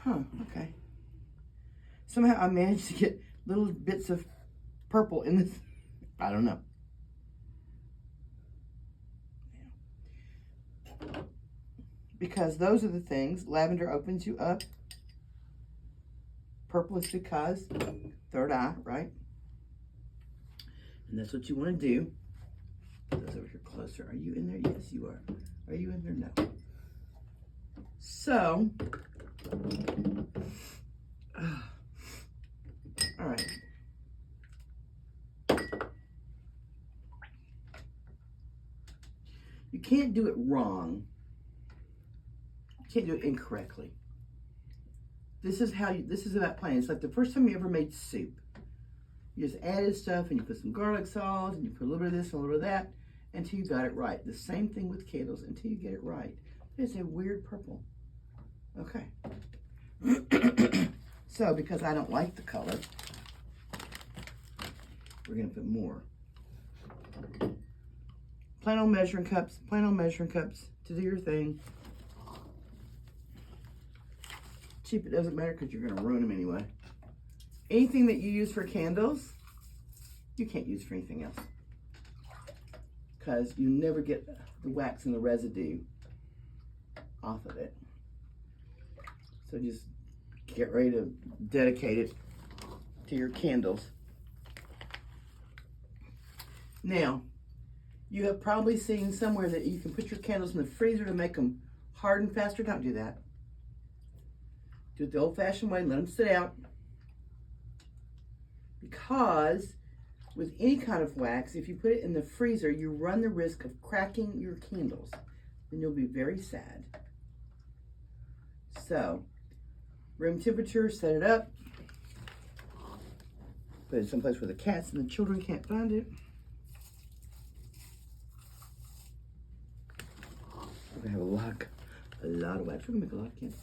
Huh, okay. Somehow I managed to get little bits of purple in this. I don't know. Because those are the things. Lavender opens you up. Purple is because third eye, right? And that's what you want to do. Put those over here closer. Are you in there? Yes, you are. Are you in there? No. So, all right. You can't do it wrong. You can't do it incorrectly. This is how you, this is about planning. It's like the first time you ever made soup. You just added stuff and you put some garlic salt and you put a little bit of this and a little bit of that until you got it right. The same thing with candles until you get it right. It's a weird purple. Okay. So because I don't like the color, we're going to put more. Plain old measuring cups to do your thing. Cheap, it doesn't matter because you're going to ruin them anyway. Anything that you use for candles, you can't use for anything else. Because you never get the wax and the residue off of it. So just get ready to dedicate it to your candles. Now, you have probably seen somewhere that you can put your candles in the freezer to make them harden faster. Don't do that. Do it the old-fashioned way, let them sit out. Because with any kind of wax, if you put it in the freezer, you run the risk of cracking your candles. Then you'll be very sad. So, room temperature, set it up. Put it someplace where the cats and the children can't find it. We're gonna have a lot of wax. We're gonna make a lot of candles.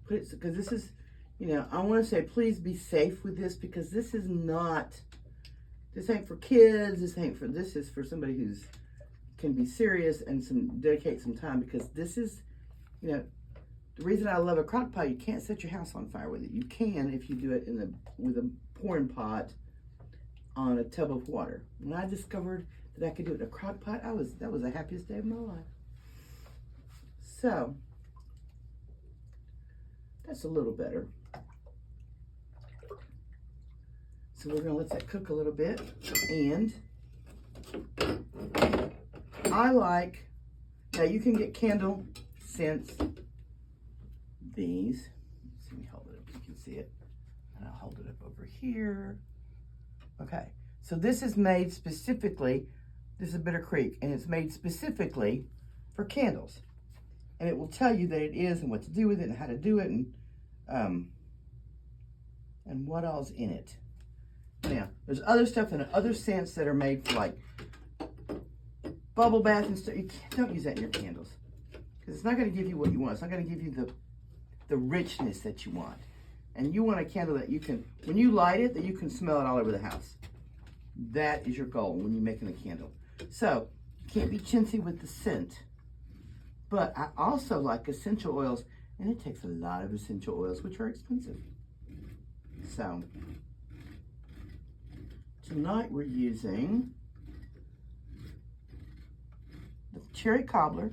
Put it, because this is, you know, I want to say please be safe with this, because this is not, this ain't for kids, this is for somebody who's can be serious and dedicate some time, because this is, you know, the reason I love a crock pot, you can't set your house on fire with it. You can if you do it with a pouring pot on a tub of water. When I discovered that I could do it in a crock pot, that was the happiest day of my life. So that's a little better. So we're gonna let that cook a little bit. And I like, now you can get candle scents, these. Let me hold it up, you can see it. And I'll hold it up over here. Okay, so this is made specifically, this is Bitter Creek, and it's made specifically for candles. And it will tell you that it is and what to do with it and how to do it and what all's in it. Now, there's other stuff and other scents that are made for like bubble bath and stuff. You don't use that in your candles because it's not going to give you what you want. It's not going to give you the richness that you want. And you want a candle that you can, when you light it, that you can smell it all over the house. That is your goal when you're making a candle. So, you can't be chintzy with the scent. But I also like essential oils, and it takes a lot of essential oils, which are expensive. So, tonight we're using the Cherry Cobbler,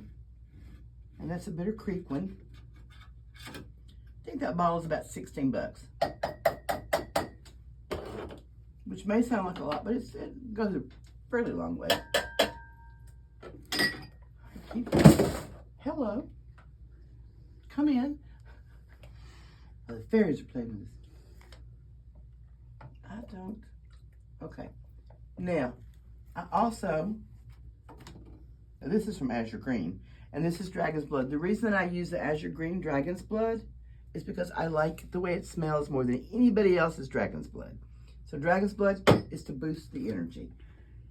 and that's a Bitter Creek one. I think that bottle is about 16 bucks. Which may sound like a lot, but it goes a fairly long way. Hello. Come in. Oh, the fairies are playing with this. I don't. Okay. Now, I also, this is from Azure Green, and this is Dragon's Blood. The reason I use the Azure Green Dragon's Blood is because I like the way it smells more than anybody else's Dragon's Blood. So Dragon's Blood is to boost the energy.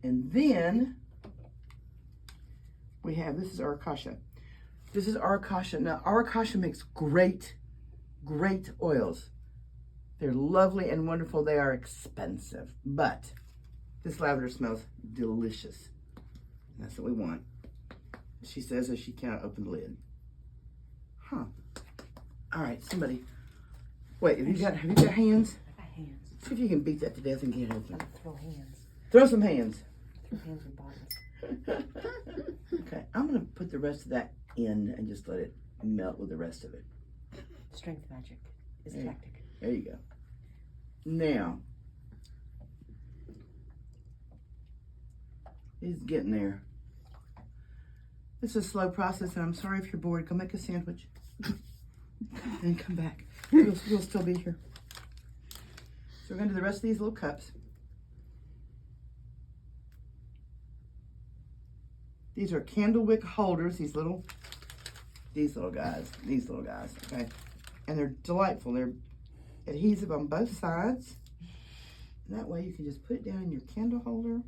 And then we have, this is Arakasha. This is Arakasha. Now, Arakasha makes great oils. They're lovely and wonderful. They are expensive, but this lavender smells delicious. That's what we want. She says that she cannot open the lid. Huh. All right, somebody. Wait, have you got hands? I got hands. See if you can beat that to death and get it open. Throw hands. Throw some hands. Throw hands and bodies. Okay, I'm gonna put the rest of that in and just let it melt with the rest of it. Strength magic is There, tactic. there you go. Now, he's getting there. It's a slow process, and I'm sorry if you're bored. Go make a sandwich. And come back. We'll still be here. So we're going to do the rest of these little cups. These are candle wick holders, these little guys, okay? And they're delightful. They're adhesive on both sides. And that way you can just put it down in your candle holder.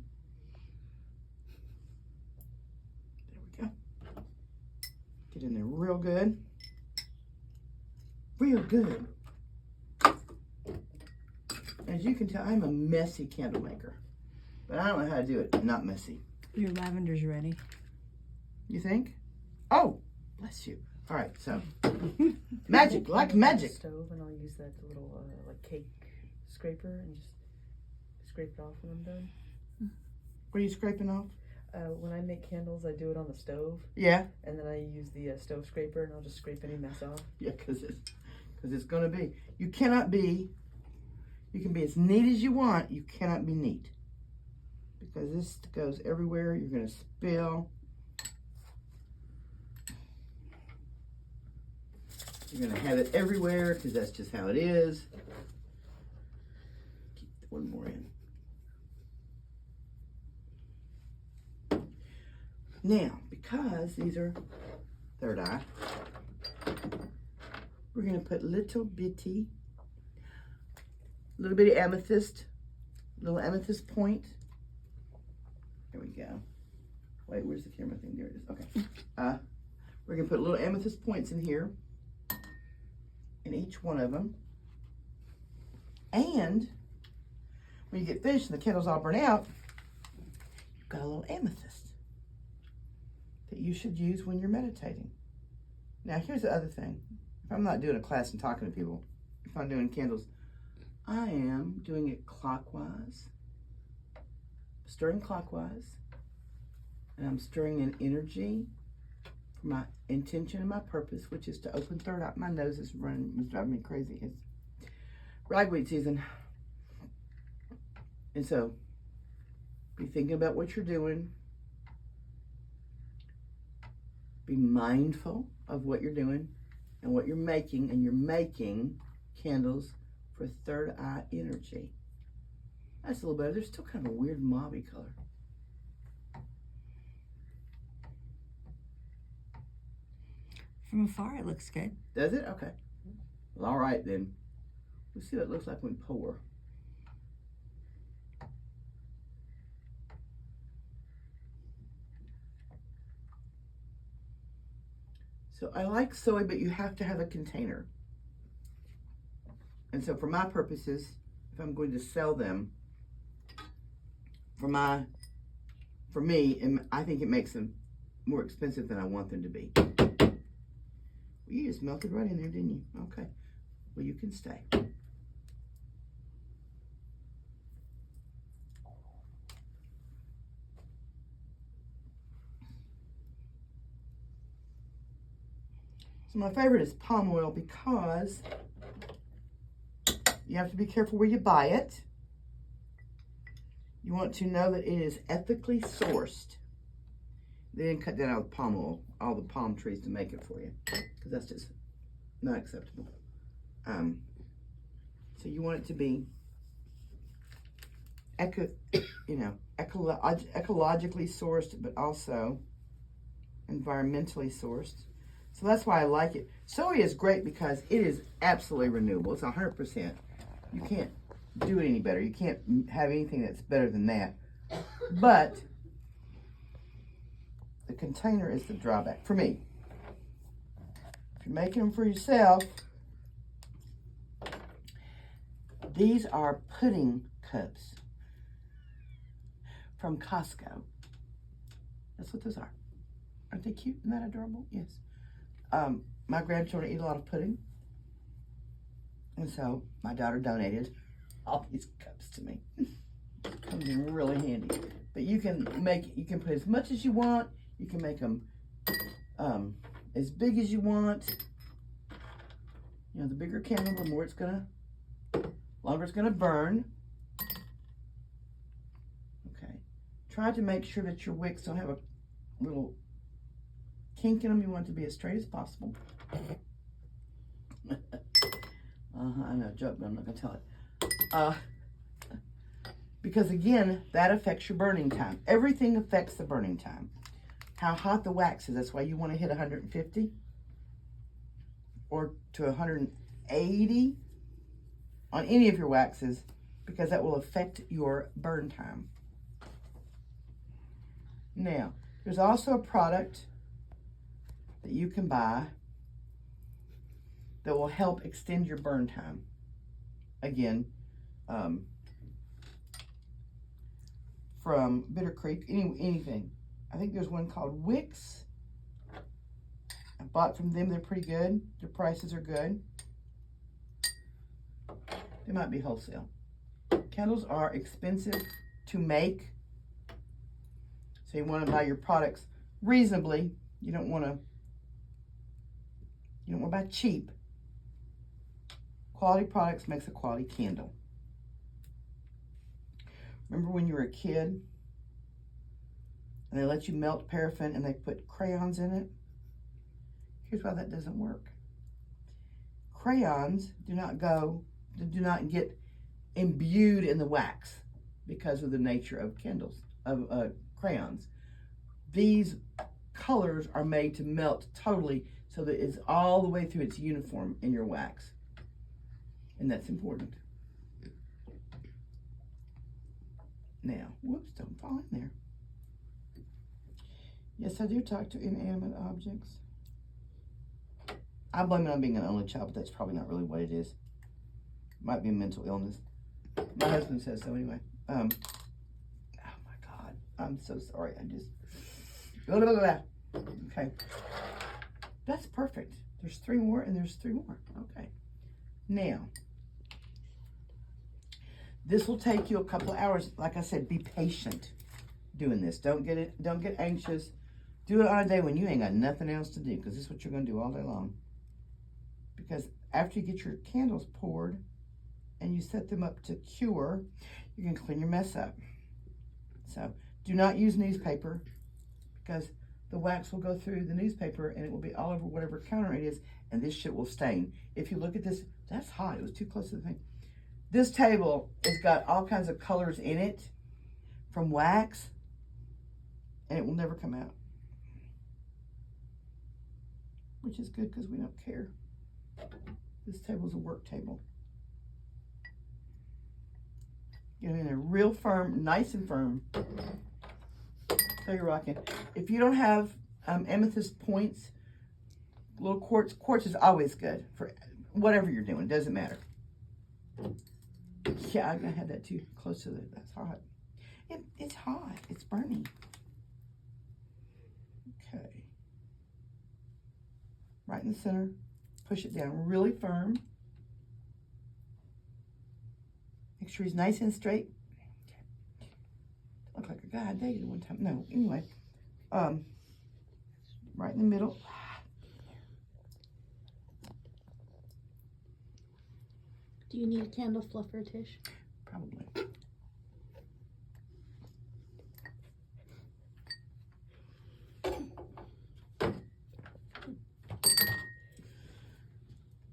There we go. Get in there real good. Real good. As you can tell, I'm a messy candle maker. But I don't know how to do it not messy. Your lavender's ready. You think? Oh, bless you. All right, so magic, like magic. Stove, and I'll use that little like cake scraper and just scrape it off when I'm done. What are you scraping off? When I make candles, I do it on the stove. Yeah. And then I use the stove scraper, and I'll just scrape any mess off. Yeah, because it's going to be. You cannot be. You can be as neat as you want. You cannot be neat because this goes everywhere. You're going to spill. You're going to have it everywhere because that's just how it is. Keep one more in. Now, because these are third eye, we're going to put little bitty amethyst, little amethyst point. There we go. Wait, where's the camera thing? There it is. Okay. We're going to put little amethyst points in here, in each one of them. And when you get finished and the candle's all burnt out, you've got a little amethyst that you should use when you're meditating. Now, here's the other thing. If I'm not doing a class and talking to people, if I'm doing candles, I am doing it clockwise, stirring clockwise, and I'm stirring in energy for my intention and my purpose, which is to open third eye. My nose is driving me crazy. It's ragweed season. And so, be thinking about what you're doing. Be mindful of what you're doing and what you're making, and you're making candles for third eye energy. That's a little better. There's still kind of a weird mauvey color. From afar, it looks good. Does it? Okay. Well, all right then. We'll see what it looks like when we pour. So I like soy, but you have to have a container. And so for my purposes, if I'm going to sell them, for me, and I think it makes them more expensive than I want them to be. Well, you just melted right in there, didn't you? Okay. Well, you can stay. So my favorite is palm oil because you have to be careful where you buy it. You want to know that it is ethically sourced. They didn't cut down all the palm oil, all the palm trees to make it for you, because that's just not acceptable. So you want it to be ecologically sourced, but also environmentally sourced. So that's why I like it. Soy is great because it is absolutely renewable. It's 100%. You can't do it any better. You can't have anything that's better than that. But the container is the drawback for me. If you're making them for yourself, these are pudding cups from Costco. That's what those are. Aren't they cute? Isn't that adorable? Yes. My grandchildren eat a lot of pudding. And so my daughter donated all these cups to me. Comes in really handy. But you can put as much as you want. You can make them as big as you want. You know, the bigger candle, the more longer it's gonna burn. Okay. Try to make sure that your wicks don't have a little kink in them. You want it to be as straight as possible. I know, joke, but I'm not gonna tell it. Because again, that affects your burning time. Everything affects the burning time. How hot the wax is, that's why you want to hit 150 or to 180 on any of your waxes, because that will affect your burn time. Now, there's also a product that you can buy that will help extend your burn time. Again, from Bitter Creek, anything. I think there's one called Wicks. I bought from them. They're pretty good. Their prices are good. They might be wholesale. Candles are expensive to make, so you want to buy your products reasonably. You don't want to buy cheap. Quality products makes a quality candle. Remember when you were a kid and they let you melt paraffin and they put crayons in it? Here's why that doesn't work. Crayons do not get imbued in the wax because of the nature of crayons. These colors are made to melt totally so that it's all the way through, its uniform in your wax. And that's important. Now, whoops, don't fall in there. Yes, I do talk to inanimate objects. I blame it on being an only child, but that's probably not really what it is. Might be a mental illness. My husband says so anyway. Oh my God, I'm so sorry. Okay. That's perfect. There's 3 more and there's 3 more. Okay. Now, this will take you a couple of hours. Like I said, be patient doing this. Don't get anxious. Do it on a day when you ain't got nothing else to do, because this is what you're going to do all day long. Because after you get your candles poured and you set them up to cure, you can clean your mess up. So do not use newspaper, because the wax will go through the newspaper and it will be all over whatever counter it is, and this shit will stain. If you look at this, that's hot. It was too close to the thing. This table has got all kinds of colors in it from wax, and it will never come out. Which is good, because we don't care. This table is a work table. Get it in there real firm, nice and firm. So you're rocking. If you don't have amethyst points, little quartz is always good for whatever you're doing. Doesn't matter. Yeah, I'm gonna have that too close to it. That's hot. It's hot. It's burning. Okay. Right in the center. Push it down really firm. Make sure he's nice and straight. Look like a guy I dated one time. No, anyway. Right in the middle. Do you need a candle fluffer, Tish? Probably.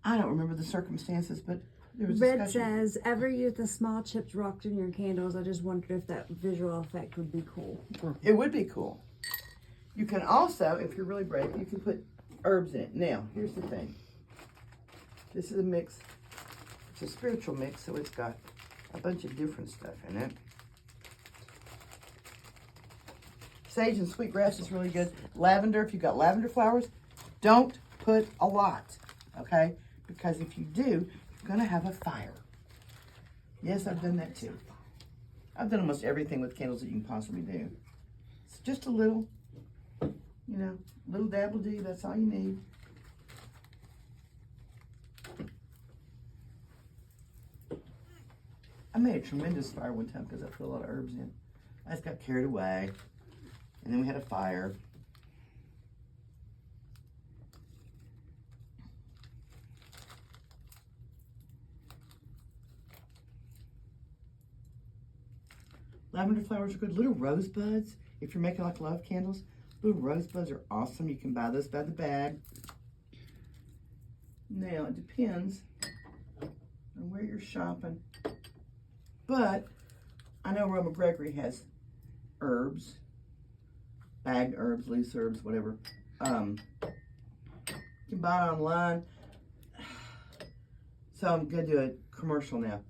I don't remember the circumstances, but there was Red discussion. says, ever use the small chipped rocks in your candles? I just wondered if that visual effect would be cool. It would be cool. You can also, if you're really brave, you can put herbs in it. Now, here's the thing. This is a mix. It's a spiritual mix, so it's got a bunch of different stuff in it. Sage and sweetgrass is really good. Lavender, if you've got lavender flowers, don't put a lot, okay? Because if you do, you're gonna have a fire. Yes, I've done that too. I've done almost everything with candles that you can possibly do. It's just a little You know, little dab will do, that's all you need. I made a tremendous fire one time because I put a lot of herbs in. I just got carried away. And then we had a fire. Lavender flowers are good. Little rosebuds, if you're making like love candles, little rosebuds are awesome. You can buy those by the bag. Now, it depends on where you're shopping. But I know Roma Gregory has herbs, bagged herbs, loose herbs, whatever. You can buy it online. So I'm going to do a commercial now.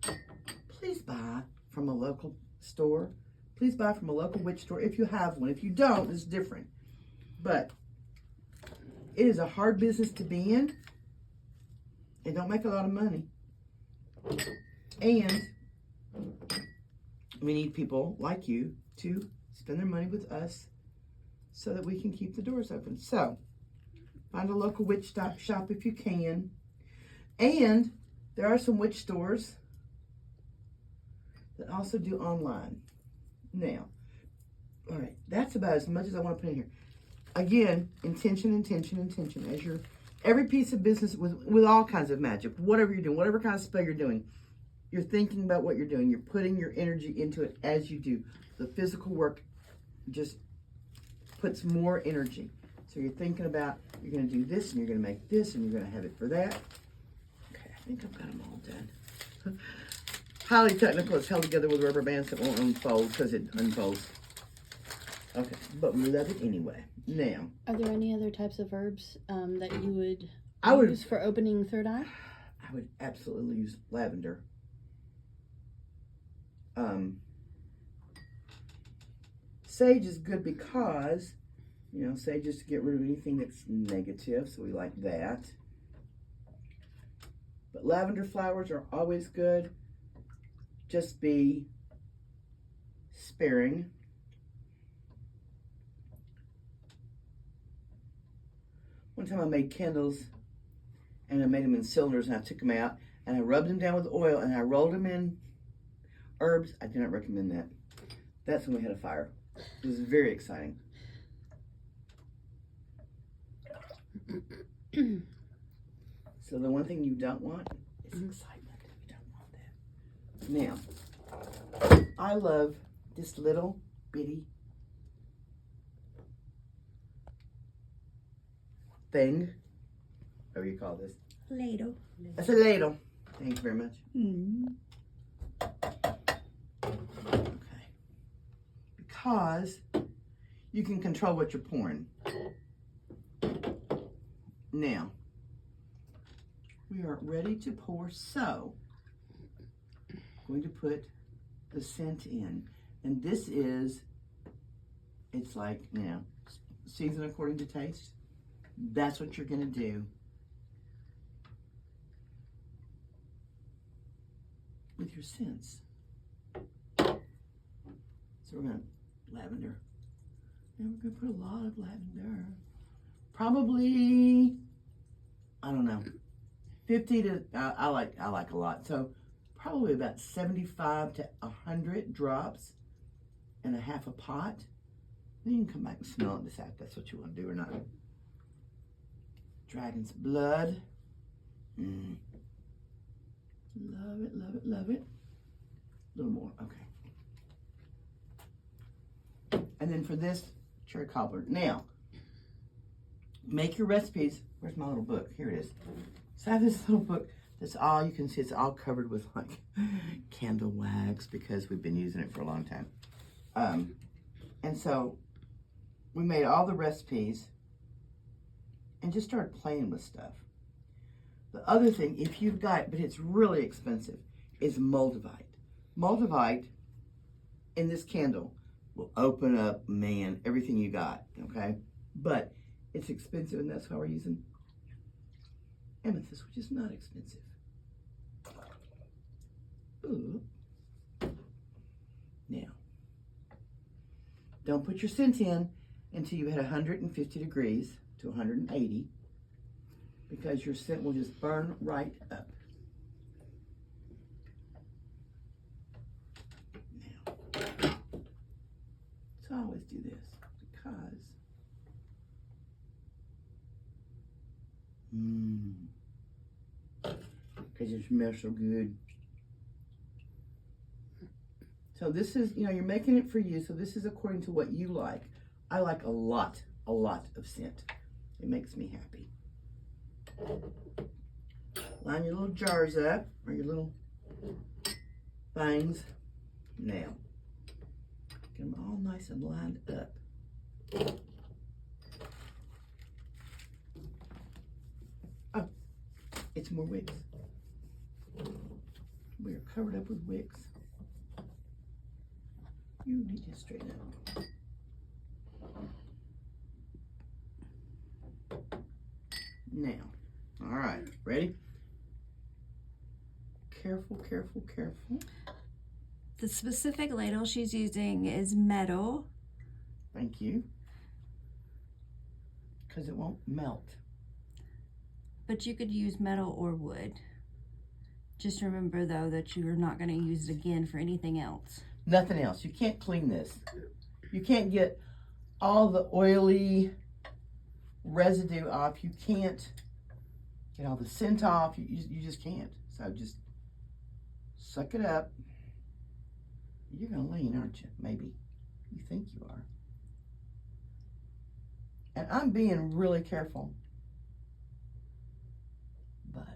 Please buy from a local store. Please buy from a local witch store if you have one. If you don't, it's different. But it is a hard business to be in. They don't make a lot of money. And we need people like you to spend their money with us so that we can keep the doors open. So find a local witch shop if you can. And there are some witch stores that also do online. Now, all right, that's about as much as I want to put in here. Again, intention, intention, intention. As your every piece of business with all kinds of magic, whatever you're doing, whatever kind of spell you're doing, you're thinking about what you're doing. You're putting your energy into it as you do. The physical work just puts more energy. So you're thinking about, you're going to do this, and you're going to make this, and you're going to have it for that. Okay, I think I've got them all done. Highly technical. It's held together with rubber bands that won't unfold because it unfolds. Okay, but we love it anyway. Now, Are there any other types of herbs that you would I use for opening third eye? I would absolutely use lavender. Sage is good because, you know, sage is to get rid of anything that's negative, so we like that. But lavender flowers are always good. Just be sparing. One time I made candles and I made them in cylinders and I took them out and I rubbed them down with oil and I rolled them in herbs. I do not recommend that. That's when we had a fire. It was very exciting. So the one thing you don't want is excitement. You don't want that. Now, I love this little bitty thing. Whatever you call this. Ladle. That's a ladle. Thank you very much. Okay. Because you can control what you're pouring. Now, we are ready to pour, so I'm going to put the scent in. And this is, it's like, you know, season according to taste. That's what you're going to do with your scents. So we're going to lavender. And we're going to put a lot of lavender. Probably, I don't know, 50 to, I like a lot. So probably about 75 to 100 drops and a half a pot. Then you can come back and smell it, decide if that's what you want to do or not. Dragon's blood. Love it, love it, love it. A little more, okay. And then for this, cherry cobbler. Now, make your recipes. Where's my little book? Here it is. So I have this little book that's all, you can see it's all covered with like candle wax because we've been using it for a long time. And so we made all the recipes and just started playing with stuff. The other thing, if you've got, but it's really expensive, is moldavite. Moldavite in this candle will open up, man, everything you got, okay? But it's expensive, and that's why we're using amethyst, which is not expensive. Ooh. Now, don't put your scent in until you hit 150 degrees to 180, because your scent will just burn right up. Now, so I always do this because it smells so good. So this is, you know, you're making it for you, so this is according to what you like. I like a lot of scent. It makes me happy. Line your little jars up, or your little things. Now, get them all nice and lined up. Oh, it's more wicks. We are covered up with wicks. You need to straighten up. Now, all right, ready? Careful, careful, careful. The specific ladle she's using is metal. Thank you. Because it won't melt. But you could use metal or wood. Just remember though that you're not going to use it again for anything else. Nothing else. You can't clean this. You can't get all the oily residue off. You can't get all the scent off. You just can't. So just suck it up. You're going to lean, aren't you? Maybe. You think you are. And I'm being really careful. But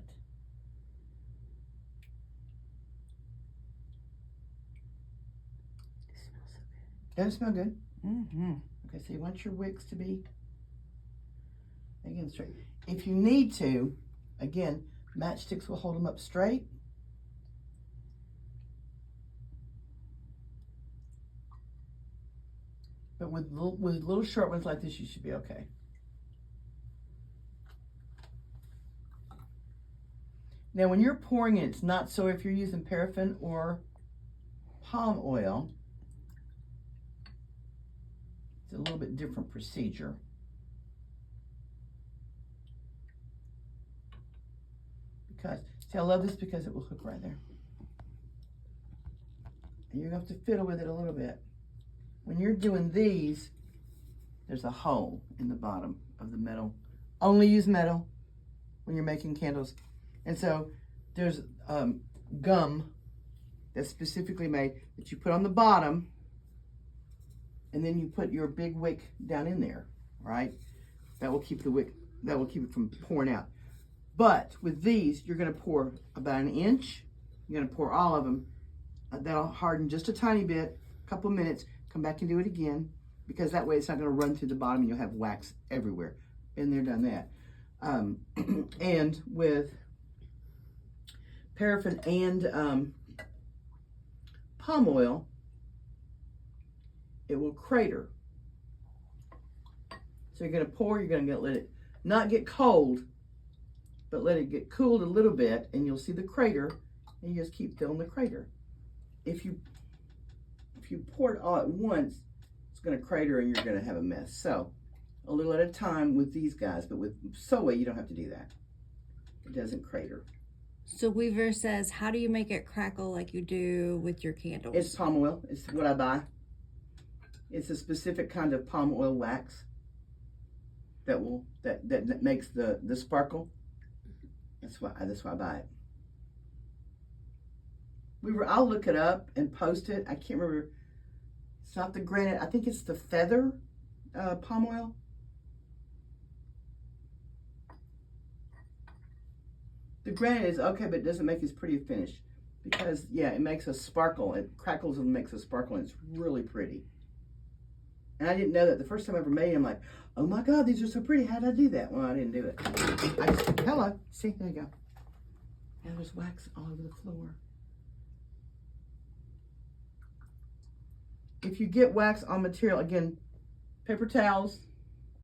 It smells so good. doesn't it smell good? Mm-hmm. Okay, so you want your wicks to be, again, straight. If you need to, again, matchsticks will hold them up straight. But with little short ones like this, you should be okay. Now, when you're pouring it, it's not so if you're using paraffin or palm oil, it's a little bit different procedure. Because, see, I love this because it will hook right there. And you're going to have to fiddle with it a little bit. When you're doing these, there's a hole in the bottom of the metal. Only use metal when you're making candles. And so there's gum that's specifically made that you put on the bottom, and then you put your big wick down in there, right? That will keep the wick, that will keep it from pouring out. But with these, you're gonna pour about an inch. You're gonna pour all of them. That'll harden just a tiny bit, a couple of minutes, come back and do it again, because that way it's not gonna run through the bottom and you'll have wax everywhere. Been there, done that. And with paraffin and palm oil, it will crater. So you're gonna pour, you're gonna let it not get cold, but let it get cooled a little bit, and you'll see the crater, and you just keep filling the crater. If you pour it all at once, it's gonna crater and you're gonna have a mess. So a little at a time with these guys, but with Soa, you don't have to do that. It doesn't crater. So Weaver says, how do you make it crackle like you do with your candles? It's palm oil. It's what I buy. It's a specific kind of palm oil wax that makes the sparkle. That's why I buy it. I'll look it up and post it. I can't remember. It's not the granite. I think it's the feather palm oil. The granite is okay, but it doesn't make as pretty a finish because, yeah, it makes a sparkle. It crackles and makes a sparkle, and it's really pretty. And I didn't know that. The first time I ever made it, I'm like, oh my God, these are so pretty. How did I do that? Well, I didn't do it. Hello. See, there you go. Now there's wax all over the floor. If you get wax on material, again, paper towels,